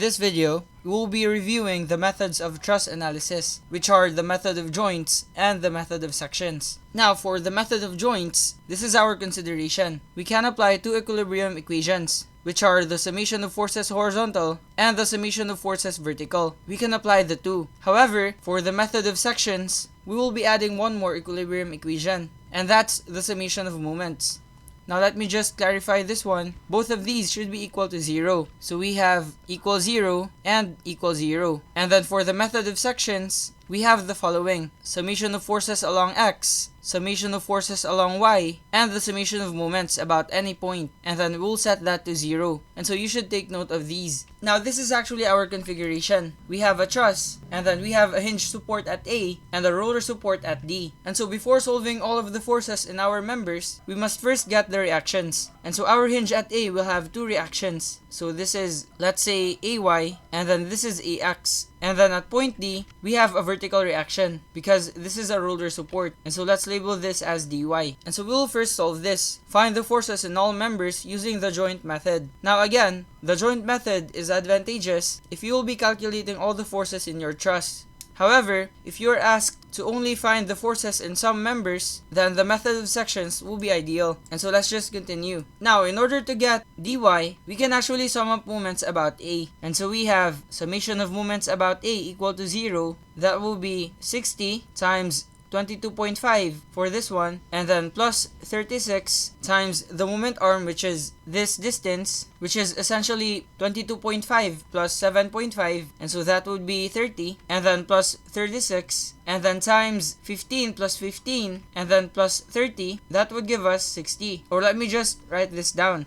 this video, we will be reviewing the methods of truss analysis, which are the method of joints and the method of sections. Now, for the method of joints, this is our consideration. We can apply two equilibrium equations, which are the summation of forces horizontal and the summation of forces vertical. We can apply the two. However, for the method of sections, we will be adding one more equilibrium equation, and that's the summation of moments. Now let me just clarify this one. Both of these should be equal to 0. So we have equal 0 and equal 0. And then for the method of sections, we have the following: summation of forces along x, summation of forces along y, and the summation of moments about any point. And then we'll set that to 0. And so you should take note of these. Now this is actually our configuration. We have a truss, and then we have a hinge support at A and a roller support at D. And so before solving all of the forces in our members, we must first get the reactions. And so our hinge at A will have two reactions. So this is, let's say, AY, and then this is AX. And then at point D, we have a vertical reaction because this is a roller support. And so let's label this as dy. And so we will first solve this. Find the forces in all members using the joint method. Now again, the joint method is advantageous if you will be calculating all the forces in your truss. However, if you are asked to only find the forces in some members, then the method of sections will be ideal. And so let's just continue. Now, in order to get dy, we can actually sum up moments about A. And so we have summation of moments about A equal to 0. That will be 60 times 22.5 for this one, and then plus 36 times the moment arm, which is this distance, which is essentially 22.5 plus 7.5, and so that would be 30, and then plus 36, and then times 15 plus 15, and then plus 30, that would give us 60. Or let me just write this down.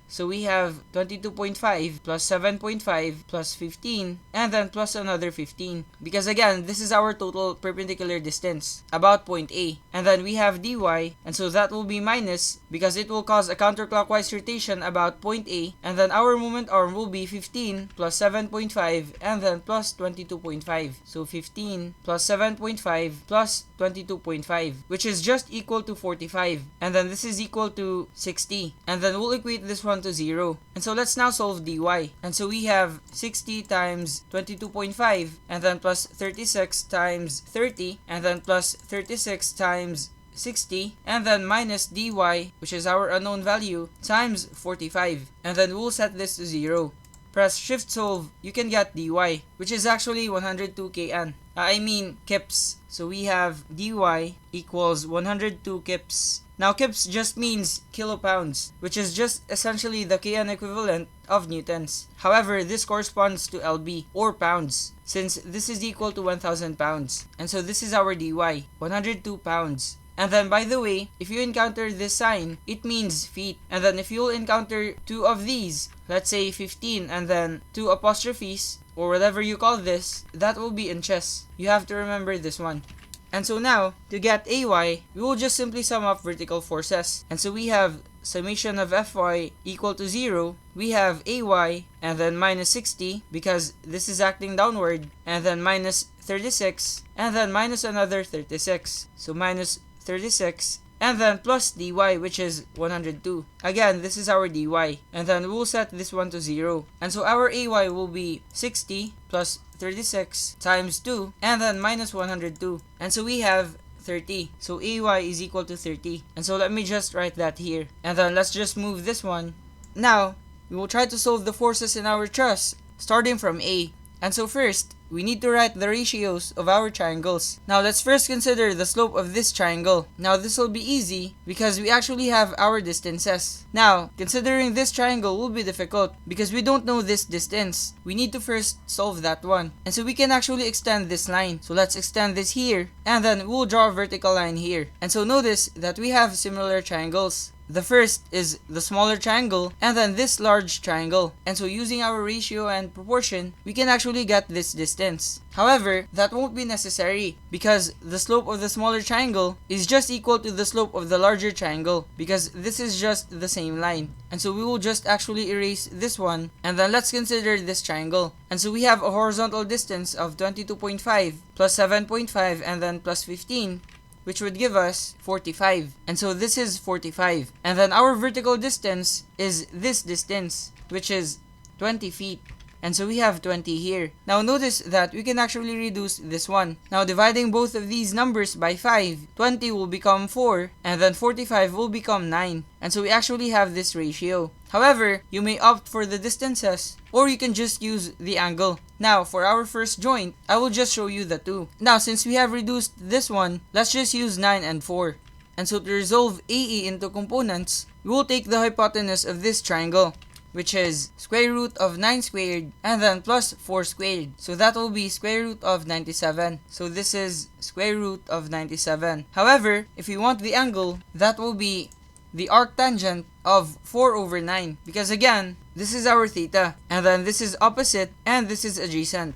So we have 22.5 plus 7.5 plus 15, and then plus another 15. Because again, this is our total perpendicular distance, about point A. And then we have dy, and so that will be minus, because it will cause a counterclockwise rotation about point A. And then our moment arm will be 15 plus 7.5, and then plus 22.5. So 15 plus 7.5 plus 22.5, which is just equal to 45. And then this is equal to 60. And then we'll equate this one to 0. And so let's now solve dy. And so we have 60 times 22.5, and then plus 36 times 30, and then plus 36 times 60, and then minus dy, which is our unknown value, times 45. And then we'll set this to 0. Press shift solve, you can get dy, which is actually 102 kN. I mean kips. So we have dy equals 102 kips. Now kips just means kilopounds, which is just essentially the kN equivalent of newtons. However, this corresponds to lb, or pounds, since this is equal to 1,000 pounds. And so this is our dy, 102 pounds. And then, by the way, if you encounter this sign, it means feet. And then if you'll encounter two of these, let's say 15 and then two apostrophes, or whatever you call this, that will be inches. You have to remember this one. And so now, to get AY, we will just simply sum up vertical forces. And so we have summation of Fy equal to 0. We have AY, and then minus 60, because this is acting downward, and then minus 36, and then minus another 36. So minus 36, and then plus dy, which is 102. Again, this is our dy, and then we'll set this one to 0. And so our AY will be 60 plus 36 times 2, and then minus 102. And so we have 30. So AY is equal to 30. And so let me just write that here. And then let's just move this one. Now, we will try to solve the forces in our truss, starting from A. And so first, we need to write the ratios of our triangles. Now let's first consider the slope of this triangle. Now this will be easy because we actually have our distances. Now, considering this triangle will be difficult because we don't know this distance. We need to first solve that one. And so we can actually extend this line. So let's extend this here, and then we'll draw a vertical line here. And so notice that we have similar triangles. The first is the smaller triangle, and then this large triangle. And so using our ratio and proportion, we can actually get this distance. However, that won't be necessary because the slope of the smaller triangle is just equal to the slope of the larger triangle, because this is just the same line. And so we will just actually erase this one, and then let's consider this triangle. And so we have a horizontal distance of 22.5 plus 7.5 and then plus 15, which would give us 45. And so this is 45. And then our vertical distance is this distance, which is 20 feet. and so we have 20 here. Now notice that we can actually reduce this one. Now dividing both of these numbers by 5, 20 will become 4, and then 45 will become 9. And so we actually have this ratio. However, you may opt for the distances, or you can just use the angle. Now, for our first joint, I will just show you the two. Now, since we have reduced this one, let's just use 9 and 4. And so to resolve AE into components, we will take the hypotenuse of this triangle, which is square root of 9 squared and then plus 4 squared. So that will be square root of 97. So this is square root of 97. However, if we want the angle, that will be the arctangent of 4 over 9. Because again, this is our theta. And then this is opposite and this is adjacent.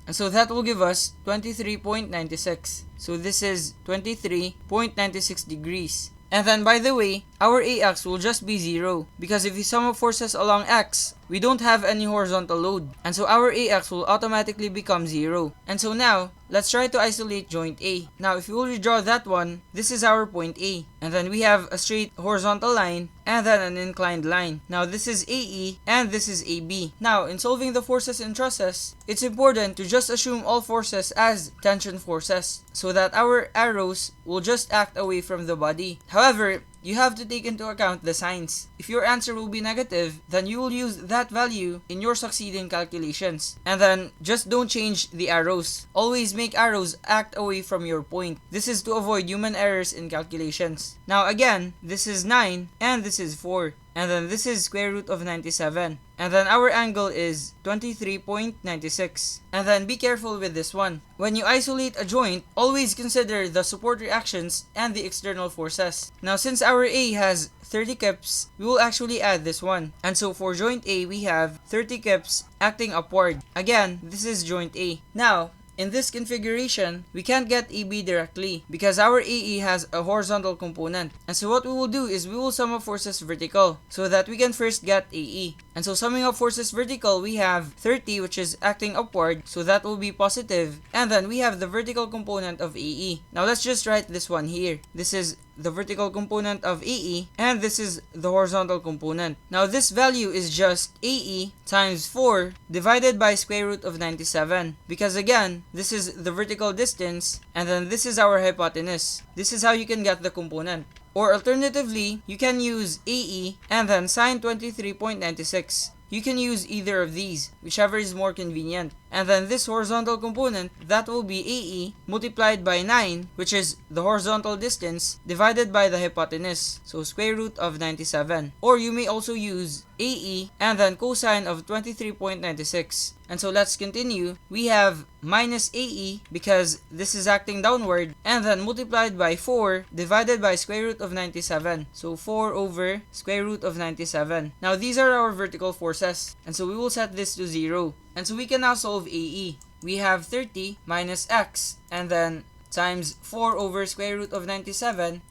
And so that will give us 23.96. So this is 23.96 degrees. And then by the way, our AX will just be 0 because if we sum up forces along X, we don't have any horizontal load. And so our AX will automatically become 0. And so now, let's try to isolate joint A. Now if we will redraw that one, this is our point A. And then we have a straight horizontal line and then an inclined line. Now this is AE and this is AB. Now in solving the forces in trusses, it's important to just assume all forces as tension forces so that our arrows will just act away from the body. However, you have to take into account the signs. If your answer will be negative, then you will use that value in your succeeding calculations. And then, just don't change the arrows. Always make arrows act away from your point. This is to avoid human errors in calculations. Now again, this is 9 and this is 4. And then this is square root of 97. And then our angle is 23.96. And then be careful with this one. When you isolate a joint, always consider the support reactions and the external forces. Now since our A has 30 kips, we will actually add this one. And so for joint A, we have 30 kips acting upward. Again, this is joint A. Now, in this configuration, we can't get AB directly because our AE has a horizontal component. And so what we will do is we will sum up forces vertical so that we can first get AE. And so summing up forces vertical, we have 30 which is acting upward, so that will be positive. And then we have the vertical component of AE. Now let's just write this one here. This is the vertical component of AE and this is the horizontal component. Now this value is just AE times 4 divided by square root of 97 because again, this is the vertical distance and then this is our hypotenuse. This is how you can get the component. Or alternatively, you can use AE and then sine 23.96. You can use either of these, whichever is more convenient. And then this horizontal component, that will be AE multiplied by 9, which is the horizontal distance, divided by the hypotenuse, so square root of 97. Or you may also use AE and then cosine of 23.96. And so let's continue. We have minus AE because this is acting downward, and then multiplied by 4 divided by square root of 97. So 4 over square root of 97. Now these are our vertical forces, and so we will set this to 0. And so we can now solve AE. We have 30 minus x and then times 4 over square root of 97.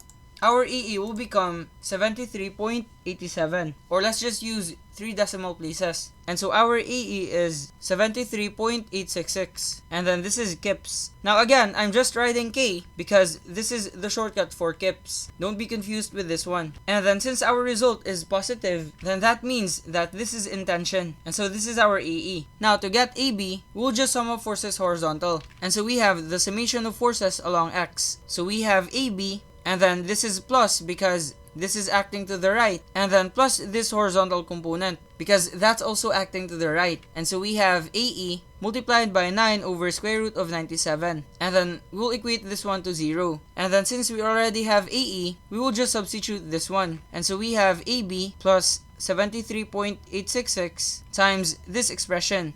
Our AE will become 73.87. Or let's just use 3 decimal places. And so our AE is 73.866. And then this is kips. Now again, I'm just writing K because this is the shortcut for kips. Don't be confused with this one. And then since our result is positive, then that means that this is in tension. And so this is our AE. Now to get AB, we'll just sum up forces horizontal. And so we have the summation of forces along X. So we have AB, and then this is plus because this is acting to the right, and then plus this horizontal component because that's also acting to the right. And so we have AE multiplied by 9 over square root of 97. And then we'll equate this one to 0. And then since we already have AE, we will just substitute this one. And so we have AB plus 73.866 times this expression,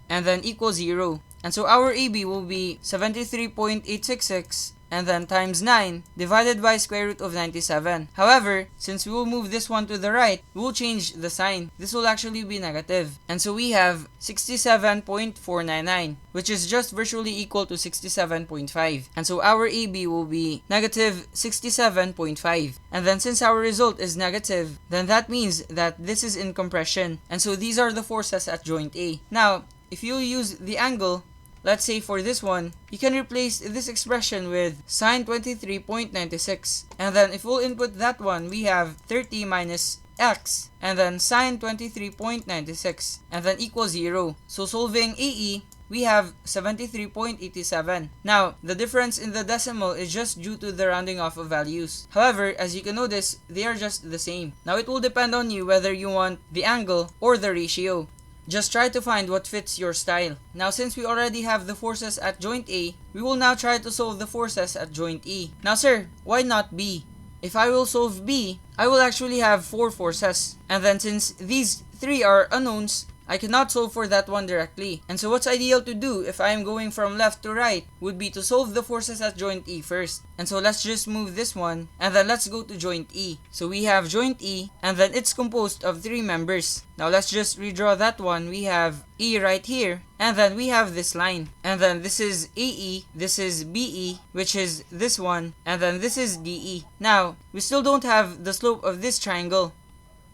and then equals 0. And so our AB will be 73.866 and then times 9 divided by square root of 97. However, since we will move this one to the right, we will change the sign. This will actually be negative. And so we have 67.499, which is just virtually equal to 67.5. And so our AB will be negative 67.5. And then since our result is negative, then that means that this is in compression. And so these are the forces at joint A. Now, if you use the angle, let's say for this one, you can replace this expression with sine 23.96. And then if we'll input that one, we have 30 minus x, and then sine 23.96, and then equals 0. So solving AE, we have 73.87. Now, the difference in the decimal is just due to the rounding off of values. However, as you can notice, they are just the same. Now, it will depend on you whether you want the angle or the ratio. Just try to find what fits your style. Now, since we already have the forces at joint A, we will now try to solve the forces at joint E. Now, sir, why not B? If I will solve B, I will actually have 4 forces. And then since these 3 are unknowns, I cannot solve for that one directly. And so what's ideal to do if I am going from left to right would be to solve the forces at joint E first. And so let's just move this one, and then let's go to joint E. So we have joint E, and then it's composed of 3 members. Now let's just redraw that one. We have E right here, and then we have this line. And then this is AE, this is BE, which is this one, and then this is DE. Now, we still don't have the slope of this triangle.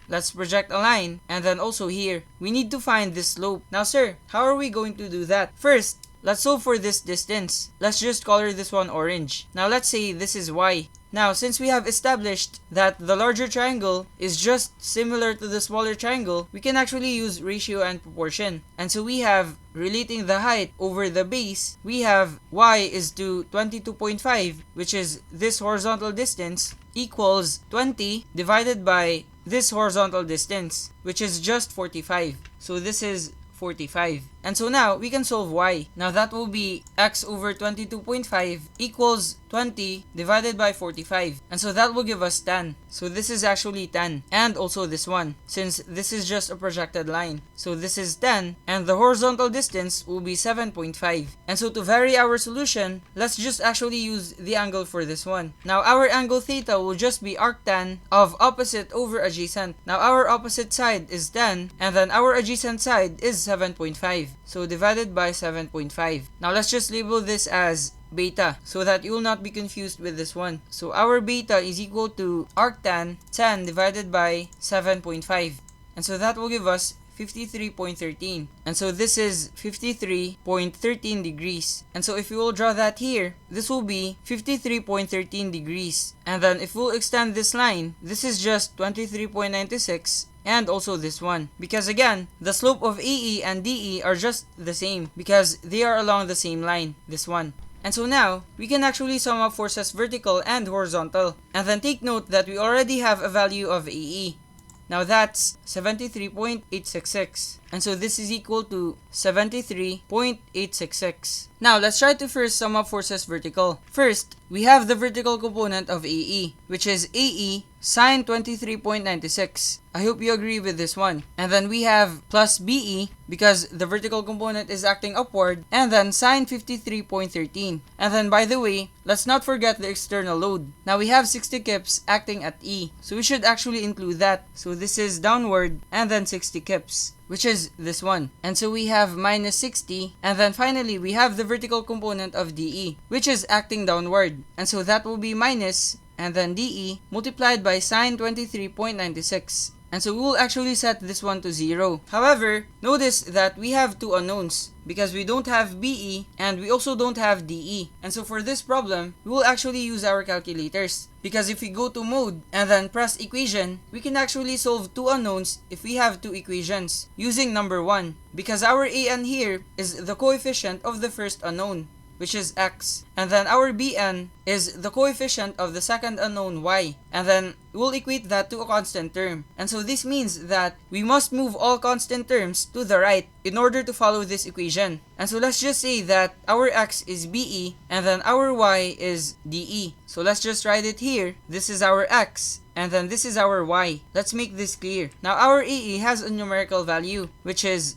Let's project a line, and then also here, we need to find this slope. Now sir, how are we going to do that? First, let's solve for this distance. Let's just color this one orange. Now let's say this is y. Now, since we have established that the larger triangle is just similar to the smaller triangle, we can actually use ratio and proportion. And so we have, relating the height over the base, we have y is to 22.5, which is this horizontal distance, equals 20 divided by this horizontal distance, which is just 45. So this is 45. And so now we can solve y. Now that will be x over 22.5 equals 20 divided by 45. And so that will give us 10. So this is actually 10. And also this one, since this is just a projected line. So this is 10, and the horizontal distance will be 7.5. And so to vary our solution, let's just actually use the angle for this one. Now our angle theta will just be arctan of opposite over adjacent. Now our opposite side is 10, and then our adjacent side is 7.5. So divided by 7.5. Now let's just label this as beta so that you will not be confused with this one. So our beta is equal to arctan 10 divided by 7.5. And so that will give us 53.13. And so this is 53.13 degrees. And so if we will draw that here, this will be 53.13 degrees. And then if we'll extend this line, this is just 23.96. And also this one, because again, the slope of AE and DE are just the same because they are along the same line, this one. And so now, we can actually sum up forces vertical and horizontal. And then take note that we already have a value of AE. Now that's 73.866. And so this is equal to 73.866. Now let's try to first sum up forces vertical. First, we have the vertical component of AE, which is AE sine 23.96. I hope you agree with this one. And then we have plus BE because the vertical component is acting upward, and then sine 53.13. And then by the way, let's not forget the external load. Now we have 60 kips acting at E, so we should actually include that. So this is downward and then 60 kips, which is this one. And so we have minus 60, and then finally we have the vertical component of DE, which is acting downward. And so that will be minus, and then DE multiplied by sine 23.96. And so we will actually set this one to 0. However, notice that we have 2 unknowns because we don't have BE and we also don't have DE. And so for this problem, we will actually use our calculators. Because if we go to mode and then press equation, we can actually solve 2 unknowns if we have 2 equations using number 1. Because our AN here is the coefficient of the first unknown, which is x, and then our bn is the coefficient of the second unknown y, and then we'll equate that to a constant term. And so this means that we must move all constant terms to the right in order to follow this equation. And so let's just say that our x is be and then our y is de. So let's just write it here. This is our x and then this is our y. Let's make this clear. Now our AE has a numerical value which is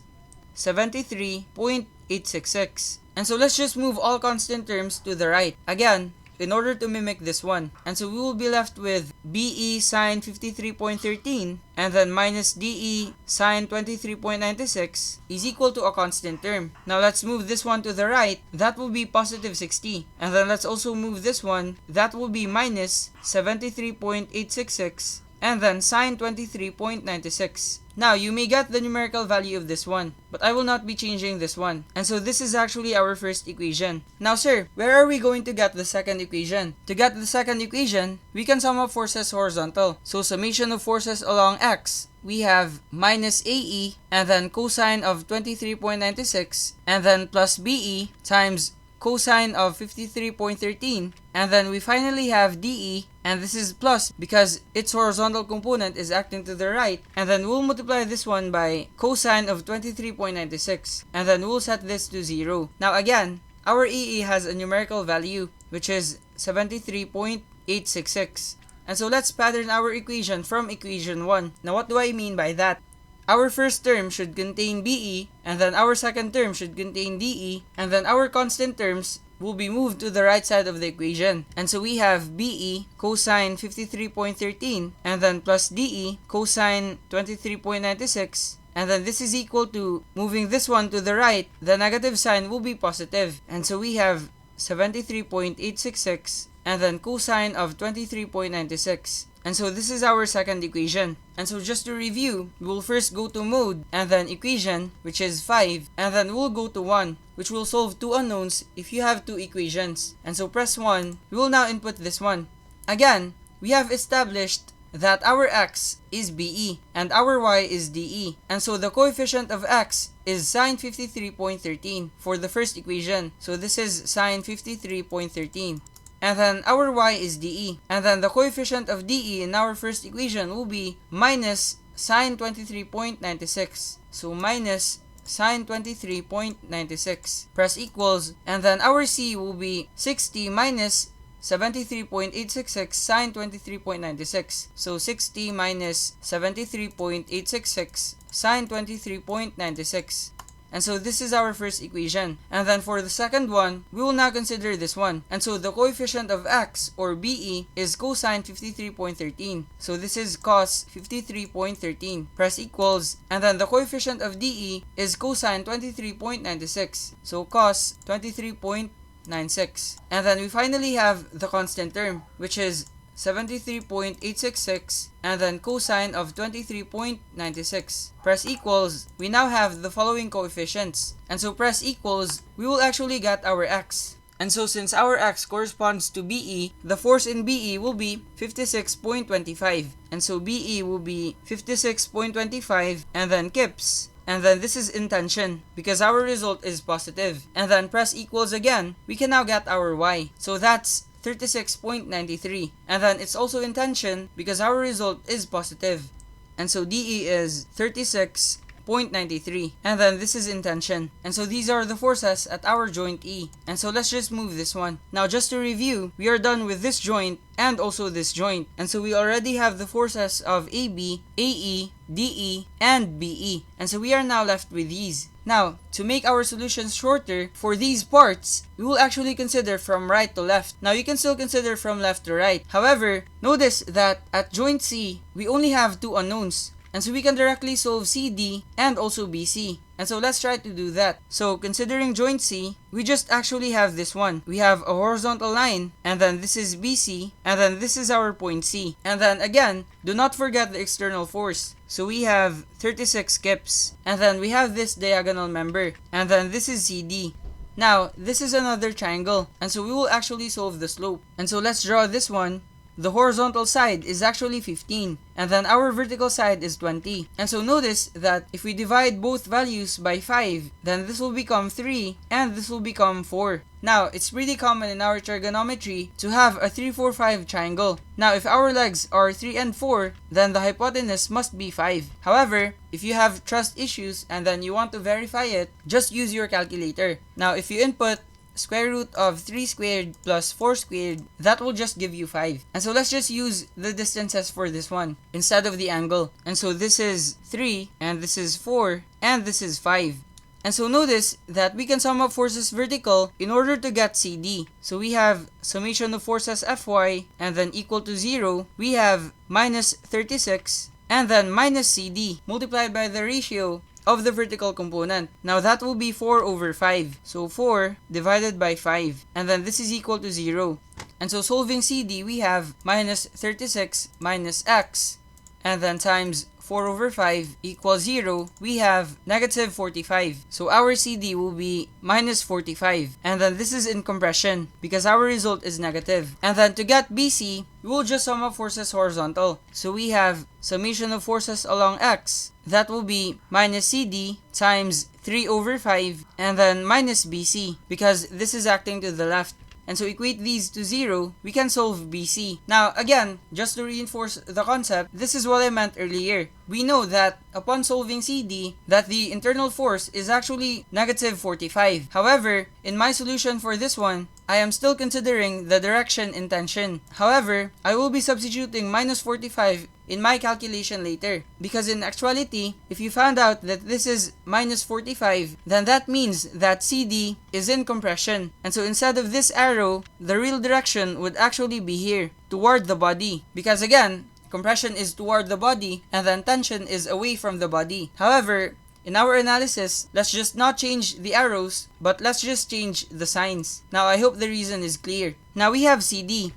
73.866. And so let's just move all constant terms to the right, again, in order to mimic this one. And so we will be left with BE sine 53.13 and then minus DE sine 23.96 is equal to a constant term. Now let's move this one to the right. That will be positive 60. And then let's also move this one. That will be minus 73.866 and then sine 23.96. Now, you may get the numerical value of this one, but I will not be changing this one. And so this is actually our first equation. Now, sir, where are we going to get the second equation? To get the second equation, we can sum up forces horizontal. So summation of forces along x, we have minus AE, and then cosine of 23.96, and then plus BE times cosine of 53.13, and then we finally have DE, and this is plus because its horizontal component is acting to the right, and then we'll multiply this one by cosine of 23.96, and then we'll set this to 0. Now again, our EE has a numerical value, which is 73.866. And so let's pattern our equation from equation 1. Now what do I mean by that? Our first term should contain BE, and then our second term should contain DE, and then our constant terms will be moved to the right side of the equation. And so we have BE cosine 53.13, and then plus DE cosine 23.96, and then this is equal to, moving this one to the right, the negative sign will be positive. And so we have 73.866, and then cosine of 23.96. And so this is our second equation. And so just to review, we will first go to mode, and then equation, which is 5, and then we'll go to 1, which will solve two unknowns if you have two equations. And so press 1, we will now input this one. Again, we have established that our x is BE, and our y is DE. And so the coefficient of x is sine 53.13 for the first equation. So this is sine 53.13. And then our y is DE. And then the coefficient of DE in our first equation will be minus sine 23.96. So minus sine 23.96. Press equals. And then our C will be 60 minus 73.866 sine 23.96. So 60 minus 73.866 sine 23.96. And so this is our first equation. And then for the second one, we will now consider this one. And so the coefficient of x, or BE, is cosine 53.13. So this is cos 53.13. Press equals. And then the coefficient of DE is cosine 23.96. So cos 23.96. And then we finally have the constant term, which is 73.866, and then cosine of 23.96. Press equals. We now have the following coefficients. And so press equals, we will actually get our x. And so since our x corresponds to BE, the force in BE will be 56.25. And so BE will be 56.25, and then kips. And then this is in tension because our result is positive. And then press equals again, we can now get our y. So that's 36.93, and then it's also in tension because our result is positive, and so DE is 36.93, and then this is in tension. And so these are the forces at our joint E. And so let's just move this one. Now just to review, we are done with this joint and also this joint, and so we already have the forces of AB, AE, DE, and BE, and so we are now left with these. Now, to make our solutions shorter, for these parts, we will actually consider from right to left. Now, you can still consider from left to right. However, notice that at joint C, we only have two unknowns. And so we can directly solve CD and also BC. And so let's try to do that. So considering joint C, we just actually have this one. We have a horizontal line, and then this is BC, and then this is our point C. And then again, do not forget the external force. So we have 36 kips, and then we have this diagonal member, and then this is CD. Now, this is another triangle, and so we will actually solve the slope. And so let's draw this one. The horizontal side is actually 15, and then our vertical side is 20. And so notice that if we divide both values by 5, then this will become 3, and this will become 4. Now, it's pretty common in our trigonometry to have a 3, 4, 5 triangle. Now, if our legs are 3 and 4, then the hypotenuse must be 5. However, if you have trust issues and then you want to verify it, just use your calculator. Now, if you input square root of 3 squared plus 4 squared, that will just give you 5. And so let's just use the distances for this one instead of the angle. And so this is 3, and this is 4, and this is 5. And so notice that we can sum up forces vertical in order to get CD. So we have summation of forces Fy, and then equal to 0. We have minus 36, and then minus CD multiplied by the ratio of the vertical component. Now that will be 4 over 5. So 4 divided by 5. And then this is equal to 0. And so solving CD, we have minus 36 minus x and then times 4 over 5 equals 0, we have negative 45. So our CD will be minus 45. And then this is in compression because our result is negative. And then to get BC, we will just sum up forces horizontal. So we have summation of forces along X. That will be minus CD times 3 over 5 and then minus BC because this is acting to the left. And so equate these to 0, we can solve BC. Now again, just to reinforce the concept, this is what I meant earlier. We know that upon solving CD, that the internal force is actually negative 45. However, in my solution for this one, I am still considering the direction in tension. However, I will be substituting minus 45 in my calculation later. Because in actuality, if you found out that this is minus 45, then that means that CD is in compression. And so instead of this arrow, the real direction would actually be here, toward the body. Because again, compression is toward the body and then tension is away from the body. However, in our analysis, let's just not change the arrows, but let's just change the signs. Now I hope the reason is clear. Now we have CD.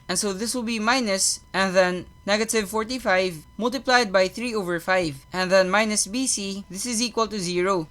And so this will be minus and then negative 45 multiplied by 3 over 5. And then minus BC, this is equal to 0.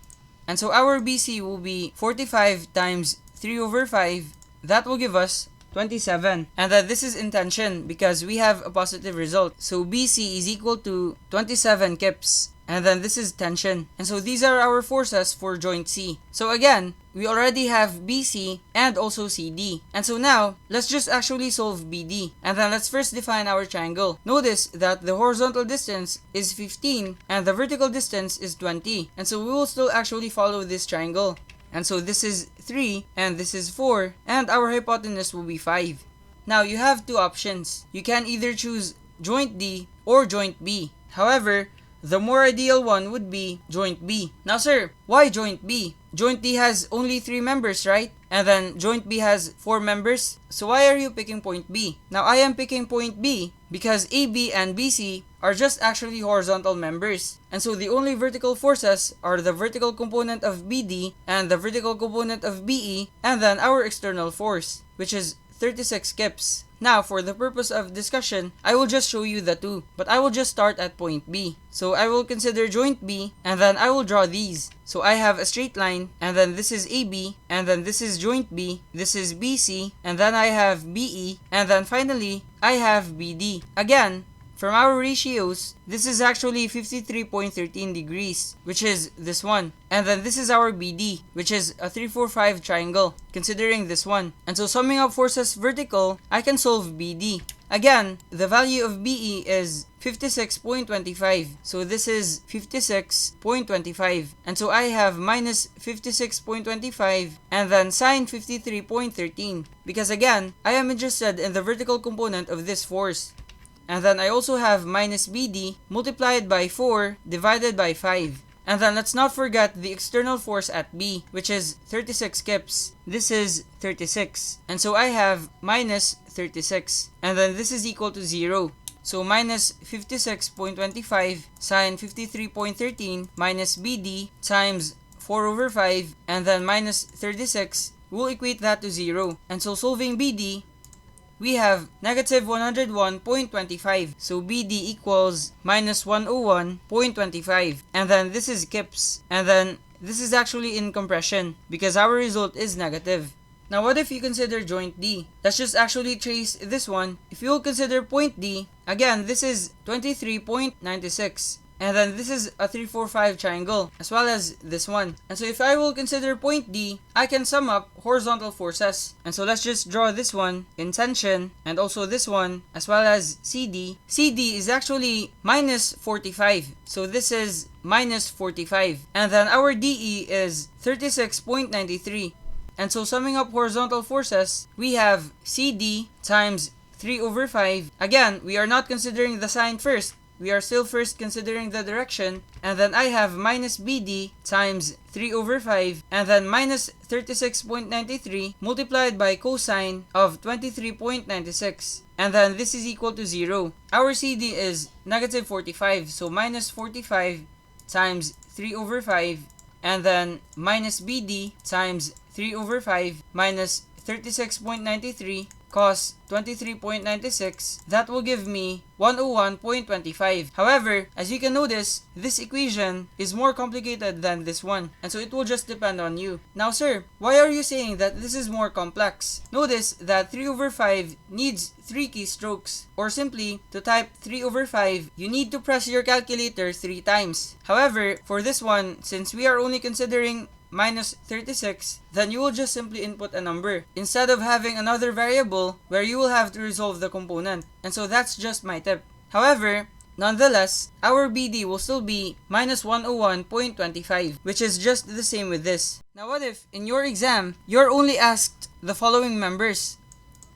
And so our BC will be 45 times 3 over 5. That will give us 27. And then this is in tension because we have a positive result. So BC is equal to 27 kips. And then this is tension. And so these are our forces for joint C. So again, we already have BC and also CD. And so now, let's just actually solve BD. And then let's first define our triangle. Notice that the horizontal distance is 15 and the vertical distance is 20. And so we will still actually follow this triangle. And so this is 3 and this is 4 and our hypotenuse will be 5. Now you have two options. You can either choose joint D or joint B. However, the more ideal one would be joint B. Now sir, why joint B? Joint D has only 3 members, right? And then joint B has 4 members. So why are you picking point B? Now I am picking point B because AB and BC are just actually horizontal members. And so the only vertical forces are the vertical component of BD and the vertical component of BE and then our external force, which is 36 kips. Now, for the purpose of discussion, I will just show you the two, but I will just start at point B. So I will consider joint B, and then I will draw these. So I have a straight line, and then this is AB, and then this is joint B, this is BC, and then I have BE, and then finally, I have BD. Again, from our ratios, this is actually 53.13 degrees, which is this one. And then this is our BD, which is a 3-4-5 triangle, considering this one. And so summing up forces vertical, I can solve BD. Again, the value of BE is 56.25. So this is 56.25. And so I have minus 56.25 and then sine 53.13. Because again, I am interested in the vertical component of this force. And then I also have minus BD multiplied by 4 divided by 5. And then let's not forget the external force at B, which is 36 kips. This is 36. And so I have minus 36. And then this is equal to 0. So minus 56.25 sine 53.13 minus BD times 4 over 5 and then minus 36 will equate that to 0. And so solving BD, we have negative 101.25. So BD equals minus 101.25. And then this is kips. And then this is actually in compression because our result is negative. Now what if you consider joint D? Let's just actually trace this one. If you will consider point D, again this is 23.96. And then this is a 3-4-5 triangle, as well as this one. And so if I will consider point D, I can sum up horizontal forces. And so let's just draw this one in tension, and also this one, as well as CD. CD is actually minus 45. So this is minus 45. And then our DE is 36.93. And so summing up horizontal forces, we have CD times 3 over 5. Again, we are not considering the sign first. We are still first considering the direction, and then I have minus BD times 3 over 5, and then minus 36.93 multiplied by cosine of 23.96, and then this is equal to 0. Our CD is negative 45, so minus 45 times 3 over 5, and then minus BD times 3 over 5 minus 36.93 cos 23.96, that will give me 101.25. However, as you can notice, this equation is more complicated than this one, and so it will just depend on you. Now sir, why are you saying that this is more complex? Notice that 3 over 5 needs 3 keystrokes, or simply, to type 3 over 5, you need to press your calculator 3 times. However, for this one, since we are only considering minus 36, then you will just simply input a number instead of having another variable where you will have to resolve the component. And so that's just my tip. However, nonetheless, our BD will still be minus 101.25, which is just the same with this. Now what if, in your exam, you're only asked the following members?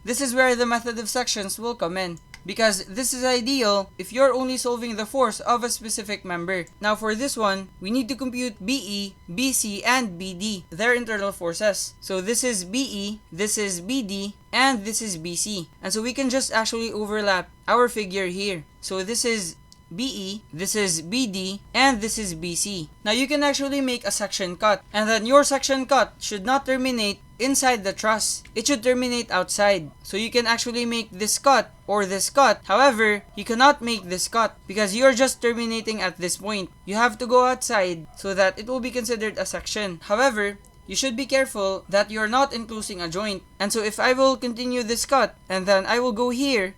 This is where the method of sections will come in, because this is ideal if you're only solving the force of a specific member. Now for this one, we need to compute BE, BC, and BD, their internal forces. So this is BE, this is BD, and this is BC. And so we can just actually overlap our figure here. So this is BE, this is BD, and this is BC. Now you can actually make a section cut, and then your section cut should not terminate inside the truss. It should terminate outside. So you can actually make this cut or this cut. However, you cannot make this cut because you are just terminating at this point. You have to go outside so that it will be considered a section. However, you should be careful that you're not enclosing a joint. And so if I will continue this cut and then I will go here,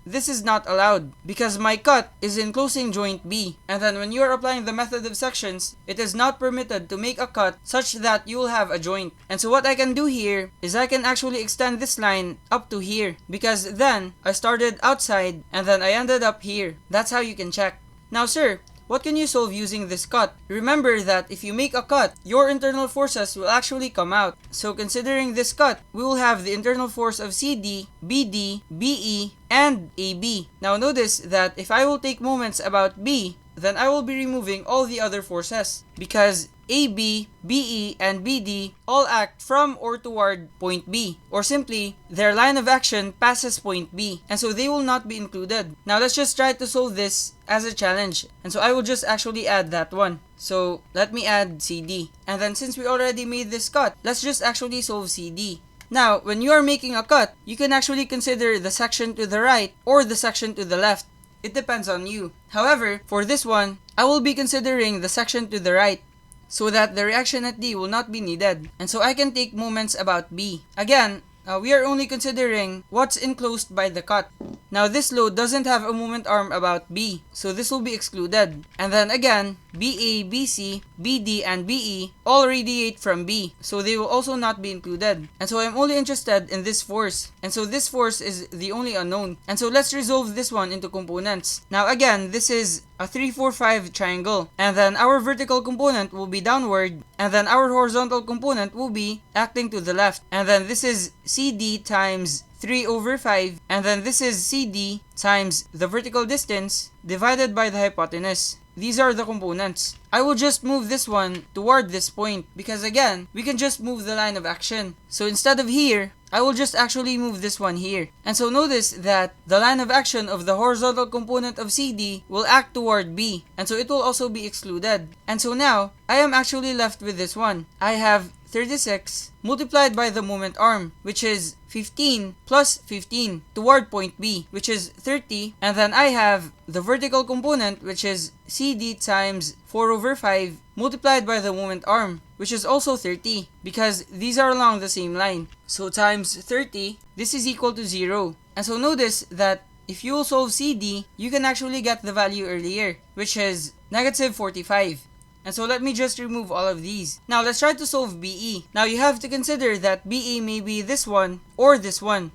this is not allowed because my cut is enclosing joint B. And then when you are applying the method of sections, it is not permitted to make a cut such that you will have a joint. And so what I can do here is I can actually extend this line up to here, because then I started outside and then I ended up here. That's how you can check. Now sir, what can you solve using this cut? Remember that if you make a cut, your internal forces will actually come out. So considering this cut, we will have the internal force of CD, BD, BE, and AB. Now notice that if I will take moments about B, then I will be removing all the other forces, because AB, BE, and BD all act from or toward point B, or simply, their line of action passes point B, and so they will not be included. Now let's just try to solve this as a challenge, and so I will just actually add that one. So let me add CD, and then since we already made this cut, let's just actually solve CD. Now, when you are making a cut, you can actually consider the section to the right or the section to the left. It depends on you. However, for this one, I will be considering the section to the right, so that the reaction at D will not be needed. And so I can take moments about B. Again, we are only considering what's enclosed by the cut. Now this load doesn't have a moment arm about B, so this will be excluded. And then again, BA, BC, BD, and BE all radiate from B, so they will also not be included. And so I'm only interested in this force, and so this force is the only unknown. And so let's resolve this one into components. Now again, this is a 3, 4, 5 triangle, and then our vertical component will be downward, and then our horizontal component will be acting to the left, and then this is CD times 3 over 5, and then this is CD times the vertical distance divided by the hypotenuse. These are the components. I will just move this one toward this point, because again, we can just move the line of action. So instead of here, I will just actually move this one here. And so notice that the line of action of the horizontal component of CD will act toward B, and so it will also be excluded. And so now, I am actually left with this one. I have 36 multiplied by the moment arm, which is 15 plus 15 toward point B, which is 30, and then I have the vertical component, which is CD times 4 over 5 multiplied by the moment arm, which is also 30, because these are along the same line. So times 30, this is equal to 0. And so notice that if you will solve CD, you can actually get the value earlier, which is negative 45. And so let me just remove all of these. Now let's try to solve BE. Now you have to consider that BE may be this one or this one.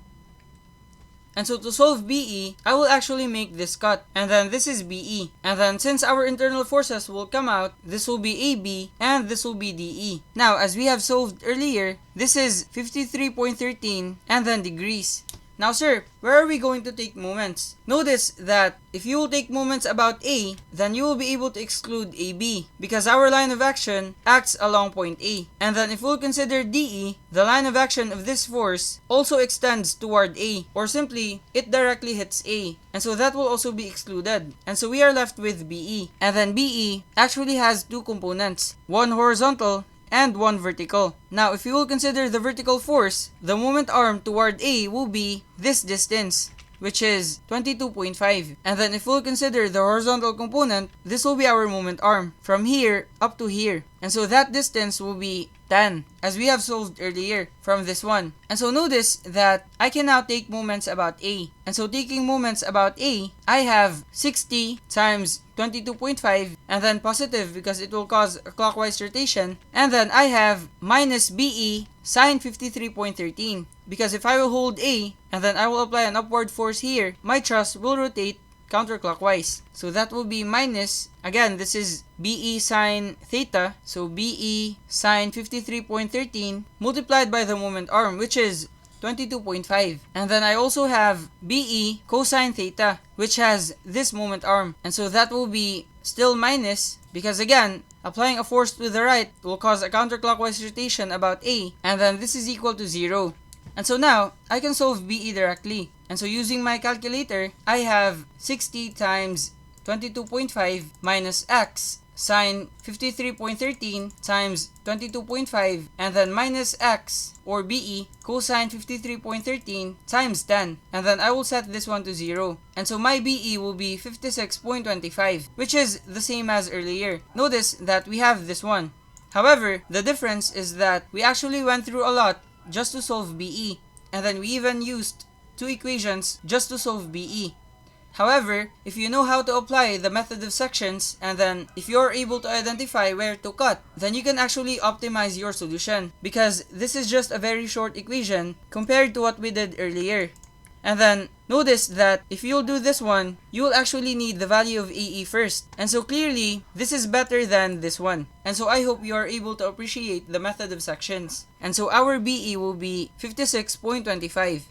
And so to solve BE, I will actually make this cut, and then this is BE. And then since our internal forces will come out, this will be AB and this will be DE. Now as we have solved earlier, this is 53.13 and then degrees. Now sir, where are we going to take moments? Notice that if you will take moments about A, then you will be able to exclude AB, because our line of action acts along point A. And then if we'll consider DE, the line of action of this force also extends toward A, or simply, it directly hits A. And so that will also be excluded. And so we are left with BE. And then BE actually has two components, one horizontal and 1 vertical. Now, if you will consider the vertical force, the moment arm toward A will be this distance, which is 22.5. And then if we'll consider the horizontal component, this will be our moment arm from here up to here. And so that distance will be 10, as we have solved earlier from this one. And so notice that I can now take moments about A. And so taking moments about A, I have 60 times 22.5, and then positive because it will cause a clockwise rotation. And then I have minus BE sine 53.13, because if I will hold A and then I will apply an upward force here, my truss will rotate counterclockwise. So that will be minus, again, this is BE sine theta, so BE sine 53.13 multiplied by the moment arm, which is 22.5. And then I also have BE cosine theta, which has this moment arm. And so that will be still minus, because again, applying a force to the right will cause a counterclockwise rotation about A, and then this is equal to 0. And so now, I can solve BE directly. And so using my calculator, I have 60 times 22.5 minus x sine 53.13 times 22.5, and then minus x, or BE, cosine 53.13 times 10. And then I will set this one to 0. And so my BE will be 56.25, which is the same as earlier. Notice that we have this one. However, the difference is that we actually went through a lot just to solve BE. And then we even used 2 equations just to solve BE. However, if you know how to apply the method of sections, and then if you're able to identify where to cut, then you can actually optimize your solution, because this is just a very short equation compared to what we did earlier. And then notice that if you'll do this one, you will actually need the value of AE first. And so clearly, this is better than this one. And so I hope you are able to appreciate the method of sections. And so our BE will be 56.25.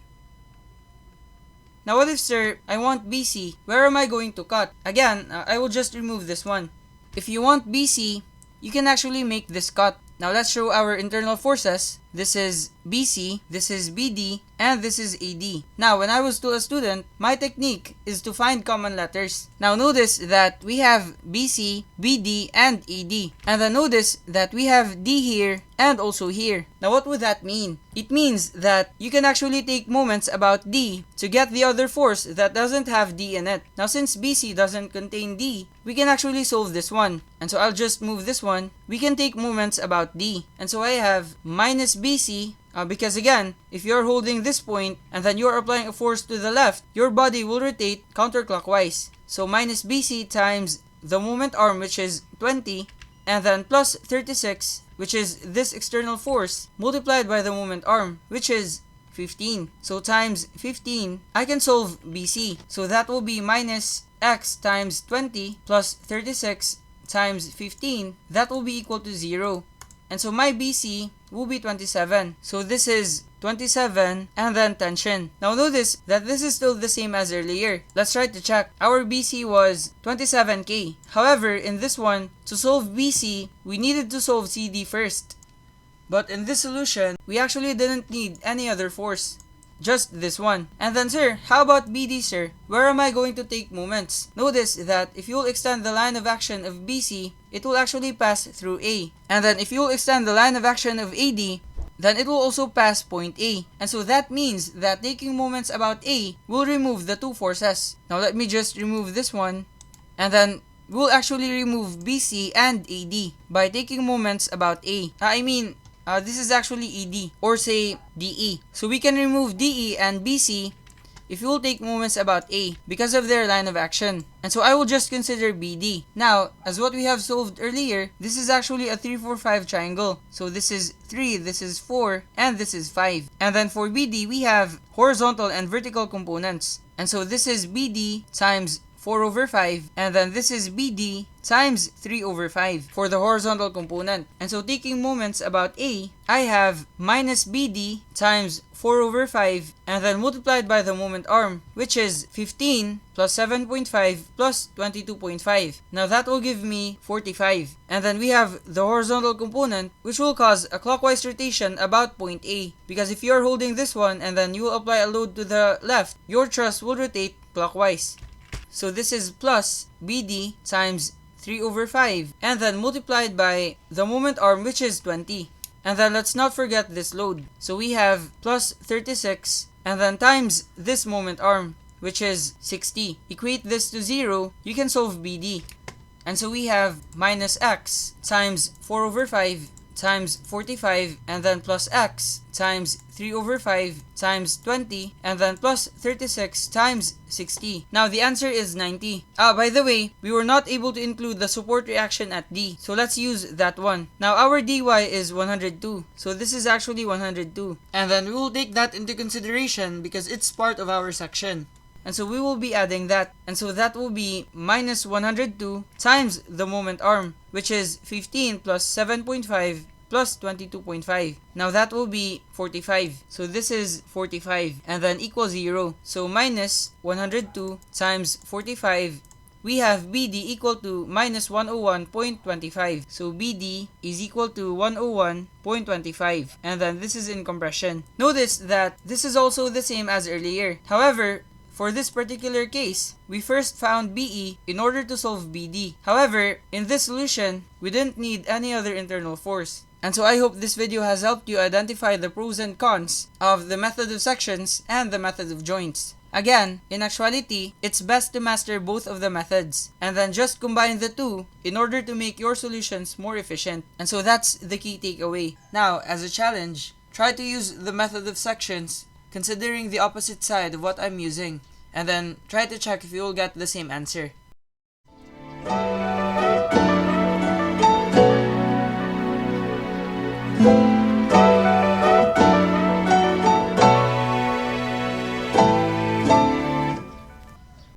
Now what if, sir, I want BC? Where am I going to cut? Again, I will just remove this one. If you want BC, you can actually make this cut. Now let's show our internal forces. This is BC, this is BD, and this is AD. Now when I was still a student, my technique is to find common letters. Now notice that we have BC, BD, and AD. And then notice that we have D here and also here. Now what would that mean? It means that you can actually take moments about D to get the other force that doesn't have D in it. Now since BC doesn't contain D, we can actually solve this one. And so I'll just move this one. We can take moments about D. And so I have minus BC, because again, if you're holding this point and then you're applying a force to the left, your body will rotate counterclockwise. So minus BC times the moment arm, which is 20, and then plus 36, which is this external force, multiplied by the moment arm, which is 15. So times 15, I can solve BC. So that will be minus x times 20 plus 36 times 15. That will be equal to 0. And so my BC will be 27. So this is 27 and then tension. Now notice that this is still the same as earlier. Let's try to check. Our BC was 27K. However, in this one, to solve BC, we needed to solve CD first. But in this solution, we actually didn't need any other force. Just this one. And then, sir, how about BD, sir? Where am I going to take moments? Notice that if you'll extend the line of action of BC, it will actually pass through A. And then if you'll extend the line of action of AD, then it will also pass point A. And so that means that taking moments about A will remove the 2 forces. Now let me just remove this one. And then we'll actually remove BC and AD by taking moments about A. This is actually ED, or say DE. So we can remove DE and BC if you will take moments about A because of their line of action. And so I will just consider BD. Now, as what we have solved earlier, this is actually a 3, 4, 5 triangle. So this is 3, this is 4, and this is 5. And then for BD, we have horizontal and vertical components. And so this is BD times 4 over 5, and then this is BD times 3 over 5 for the horizontal component. And so taking moments about A, I have minus BD times 4 over 5, and then multiplied by the moment arm, which is 15 plus 7.5 plus 22.5. Now that will give me 45. And then we have the horizontal component, which will cause a clockwise rotation about point A. Because if you're holding this one and then you will apply a load to the left, your truss will rotate clockwise. So this is plus BD times 3 over 5, and then multiplied by the moment arm, which is 20. And then let's not forget this load. So we have plus 36, and then times this moment arm, which is 60. Equate this to 0, you can solve BD. And so we have minus x times 4 over 5 times 45, and then plus x times 3 over 5 times 20, and then plus 36 times 60. Now the answer is 90. By the way, we were not able to include the support reaction at D, so let's use that one. Now our dy is 102, so this is actually 102. And then we will take that into consideration because it's part of our section. And so we will be adding that. And so that will be minus 102 times the moment arm, which is 15 plus 7.5 plus 22.5. Now that will be 45. So this is 45 and then equals 0. So minus 102 times 45. We have BD equal to minus 101.25. So BD is equal to 101.25. And then this is in compression. Notice that this is also the same as earlier. However, for this particular case, we first found BE in order to solve BD. However, in this solution, we didn't need any other internal force. And so I hope this video has helped you identify the pros and cons of the method of sections and the method of joints. Again, in actuality, it's best to master both of the methods and then just combine the two in order to make your solutions more efficient. And so that's the key takeaway. Now, as a challenge, try to use the method of sections considering the opposite side of what I'm using, and then try to check if you will get the same answer.